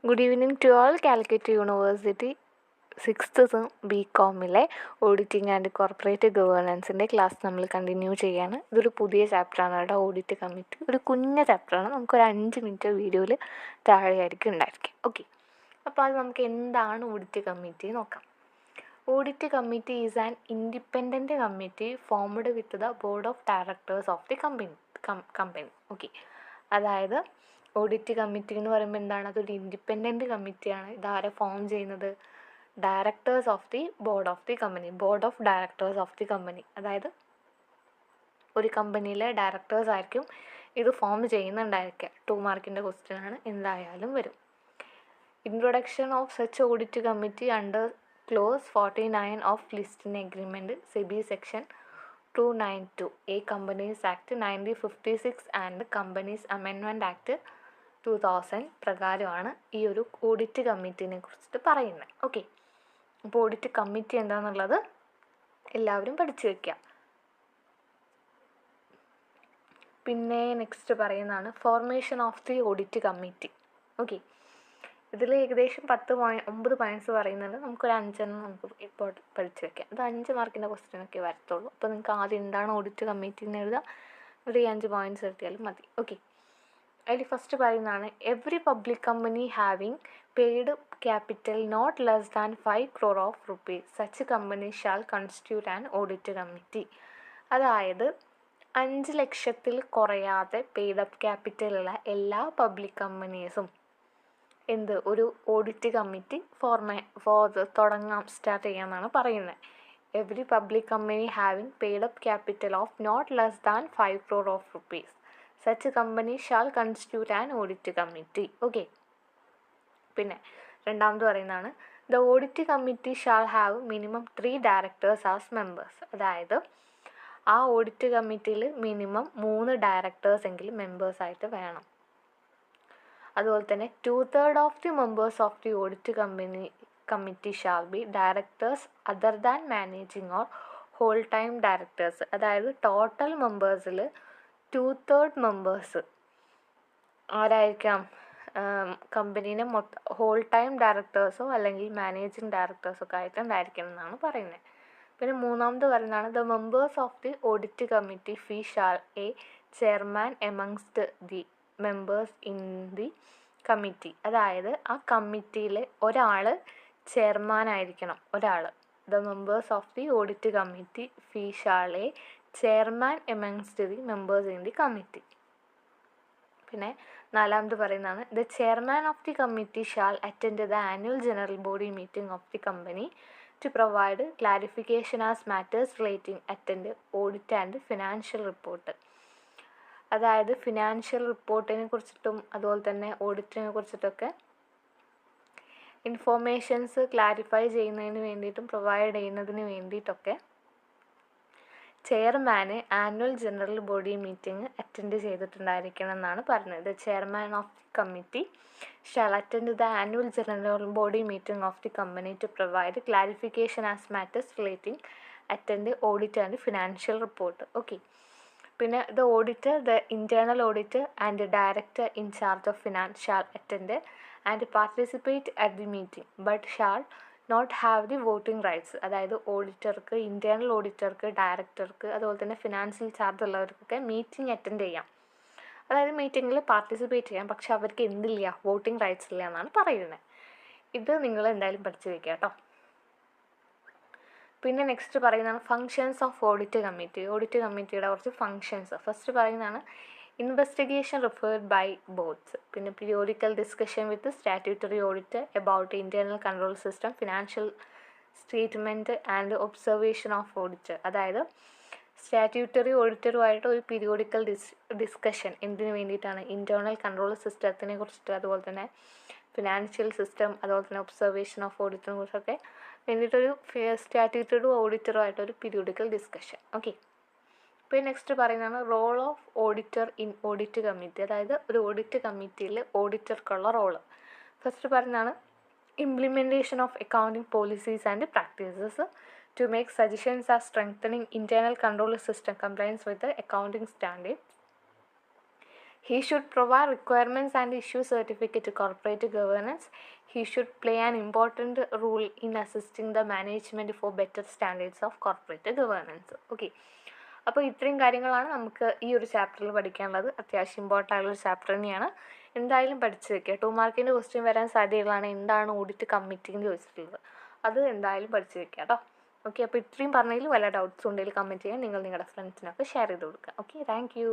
Good evening to all. Calicut university 6th sem BCom-ലെ auditing and corporate ഗവേണൻസിൻ്റെ class നമ്മൾ continue ചെയ്യാണ്. ഇതൊരു പുതിയ ചാപ്റ്ററാണ് കേട്ടോ, ഓഡിറ്റ് കമ്മിറ്റി. ഒരു കുഞ്ഞ ചാപ്റ്ററാണ്, നമുക്കൊരു 5 മിനിറ്റ് വീഡിയോയിൽ താഴെയായിരിക്കും ഉണ്ടായിരിക്കും. ഓക്കെ, അപ്പോൾ അത് നമുക്ക് എന്താണ് ഓഡിറ്റ് കമ്മിറ്റി നോക്കാം. Audit committee is an independent committee formed with the board of directors of the company. Okay, അതായത് ഓഡിറ്റ് കമ്മിറ്റി എന്ന് പറയുമ്പോൾ എന്താണ്? അതൊരു ഇൻഡിപെൻഡൻറ്റ് കമ്മിറ്റിയാണ്. ഇതാരെ ഫോം ചെയ്യുന്നത്? Directors of the board of the company, board of directors of the company. അതായത് ഒരു കമ്പനിയിലെ ഡയറക്ടേഴ്സ് ആയിരിക്കും ഇത് ഫോം ചെയ്യുന്നുണ്ടായിരിക്കുക. 2 മാർക്കിൻ്റെ ക്വസ്റ്റ്യൻ ആണ്, എന്തായാലും വരും. Introduction of such audit committee under close 49 of listing agreement SEBI section 292 A Companies Act 1956 and companies amendment act 2000 പ്രകാരമാണ് ഈ ഒരു ഓഡിറ്റ് കമ്മിറ്റിനെ കുറിച്ചിട്ട് പറയുന്നത്. ഓക്കെ, അപ്പോൾ ഓഡിറ്റ് കമ്മിറ്റി എന്താണെന്നുള്ളത് എല്ലാവരും പഠിച്ചു വയ്ക്കുക. പിന്നെ നെക്സ്റ്റ് പറയുന്നതാണ് formation of the audit committee. Okay, ഇതിൽ ഏകദേശം 9 പോയിൻറ്റ്സ് പറയുന്നുണ്ട്. നമുക്കൊരു 5 നമുക്ക് ഇപ്പോൾ പഠിച്ചു വയ്ക്കാം. ഇത് 5 മാർക്കിൻ്റെ ക്വസ്റ്റ്യനൊക്കെ വരത്തുള്ളൂ. അപ്പോൾ നിങ്ങൾക്ക് ആദ്യം എന്താണ് ഓഡിറ്റ് കമ്മിറ്റി എന്ന് എഴുതാം, ഒരു 5 പോയിൻറ്റ്സ് എഴുതിയാലും മതി. ഓക്കെ, അതിൽ ഫസ്റ്റ് പറയുന്നതാണ് every public company having paid capital not less than 5 crore of rupees such company shall constitute an audit committee. അതായത് 5 ലക്ഷത്തിൽ കുറയാതെ പെയ്ഡ് അപ്പ് ക്യാപിറ്റലുള്ള എല്ലാ പബ്ലിക് കമ്പനീസും ഒരു ഓഡിറ്റ് കമ്മിറ്റി സ്റ്റാർട്ട് ചെയ്യാമെന്നാണ് പറയുന്നത്. Every public company having paid up capital of not less than 5 crore of rupees such company shall constitute an audit committee. Okay, പിന്നെ രണ്ടാമത് പറയുന്നതാണ് the audit committee shall have minimum 3 directors as members. അതായത് ആ audit കമ്മിറ്റിയിൽ minimum 3 directors എങ്കിലും മെമ്പേഴ്സായിട്ട് വേണം. അതുപോലെ തന്നെ 2/3 of the members of the audit committee shall be directors other than managing or whole time directors. അതായത് ടോട്ടൽ മെമ്പേഴ്സിൽ 2/3 മെമ്പേഴ്സ് ആരായിരിക്കാം? കമ്പനീനെ ഹോൾ ടൈം ഡയറക്ടേഴ്സോ അല്ലെങ്കിൽ മാനേജിങ് ഡയറക്ടേഴ്സോ ഒക്കെ ആയിട്ട് ഉണ്ടായിരിക്കണം എന്നാണ് പറയുന്നത്. പിന്നെ മൂന്നാമത് പറയുന്നതാണ് the members of the audit committee fee shall a chairman amongst the members in the committee. അതായത് ആ കമ്മിറ്റിയിൽ ഒരാൾ ചെയർമാനായിരിക്കണം. The members of the audit committee fee shall a chairman amongst the members in the committee. പിന്നെ നാലാമത് പറയുന്നതാണ് the chairman of the committee shall attend the annual general body meeting of the company to provide clarification as matters relating attend audit and financial report. അതായത് financial റിപ്പോർട്ടിനെ കുറിച്ചിട്ടും അതുപോലെ തന്നെ ഓഡിറ്റിനെ കുറിച്ചിട്ടൊക്കെ informations clarify ചെയ്യുന്നതിന് വേണ്ടിയിട്ടും പ്രൊവൈഡ് ചെയ്യുന്നതിന് വേണ്ടിയിട്ടൊക്കെ ചെയർമാന് annual general body meeting attend ചെയ്തിട്ടുണ്ടായിരിക്കണം എന്നാണ് പറഞ്ഞത്. The chairman of the committee shall attend the annual general body meeting of the company to provide clarification as matters relating attend audit and financial report. Okay, പിന്നെ the auditor, the internal auditor and director in charge of finance shall attend and participate at the meeting but shall not have the voting rights. അതായത് ഓഡിറ്റർക്ക്, ഇൻറ്റേർണൽ ഓഡിറ്റർക്ക്, ഡയറക്ടർക്ക്, അതുപോലെ തന്നെ financial charge ഉള്ളവർക്കൊക്കെ meeting attend ചെയ്യാം. അതായത് മീറ്റിങ്ങിൽ പാർട്ടിസിപ്പേറ്റ് ചെയ്യാം, പക്ഷെ അവർക്ക് എന്തില്ല? വോട്ടിംഗ് റൈറ്റ്സ് ഇല്ല എന്നാണ് പറയുന്നത്. ഇത് നിങ്ങൾ എന്തായാലും പഠിച്ചു വയ്ക്കുക കേട്ടോ. പിന്നെ നെക്സ്റ്റ് പറയുന്നതാണ് functions of audit committee. Audit കമ്മിറ്റിയുടെ കുറച്ച് ഫങ്ഷൻസ്. ഫസ്റ്റ് പറയുന്നതാണ് ഇൻവെസ്റ്റിഗേഷൻ റിഫേർഡ് ബൈ ബോർഡ്സ്. പിന്നെ periodical discussion with statutory auditor about internal control system, financial statement and observation of auditor. അതായത് സ്റ്റാറ്റ്യൂട്ടറി ഓഡിറ്ററുമായിട്ട് ഒരു പീരിയോഡിക്കൽ ഡിസ്കഷൻ എന്തിനു വേണ്ടിയിട്ടാണ്? ഇൻറ്റേർണൽ കൺട്രോൾ സിസ്റ്റത്തിനെ കുറിച്ചിട്ട്, അതുപോലെ തന്നെ ഫിനാൻഷ്യൽ സിസ്റ്റം, അതുപോലെ തന്നെ ഒബ്സർവേഷൻ ഓഫ് ഓഡിറ്റിനെ കുറിച്ചൊക്കെ വേണ്ടിയിട്ടൊരു സ്റ്റാറ്റ്യൂട്ടറി ഓഡിറ്ററുമായിട്ടൊരു പീരിയോഡിക്കൽ ഡിസ്കഷൻ. ഓക്കെ, പിന്നെ നെക്സ്റ്റ് പറയുന്നതാണ് role of auditor in audit committee. അതായത് ഒരു ഓഡിറ്റ് കമ്മിറ്റിയിൽ ഓഡിറ്റർക്കുള്ള റോള്. ഫസ്റ്റ് പറയുന്നതാണ് implementation of accounting policies and practices to make suggestions are strengthening internal control system compliance with accounting standard, He should provide requirements and issue certificate to corporate governance. He should play an important role in assisting the management for better standards of corporate governance. Okay. അപ്പോൾ ഇത്രയും കാര്യങ്ങളാണ് നമുക്ക് ഈ ഒരു ചാപ്റ്ററിൽ പഠിക്കാനുള്ളത്. അത്യാവശ്യം important ആയിട്ടുള്ളൊരു ചാപ്റ്റർ തന്നെയാണ്. എന്തായാലും പഠിച്ചു വെക്കുക. 2 മാർക്കിൻ്റെ ക്വസ്റ്റ്യൻ വരാൻ സാധ്യതയുള്ളതാണ് എന്താണ് ഓഡിറ്റ് കമ്മിറ്റി എന്ന് ചോദിച്ചിട്ടുള്ളത്. അത് എന്തായാലും പഠിച്ചു വെക്കുക കേട്ടോ. ഓക്കെ, അപ്പോൾ ഇത്രയും പറഞ്ഞതിൽ വല്ല ഡൗട്ട്സ് ഉണ്ടെങ്കിൽ കമൻറ്റ് ചെയ്യാൻ നിങ്ങൾ നിങ്ങളുടെ ഫ്രണ്ട്സിനൊക്കെ ഷെയർ ചെയ്ത് കൊടുക്കുക. Okay, thank you.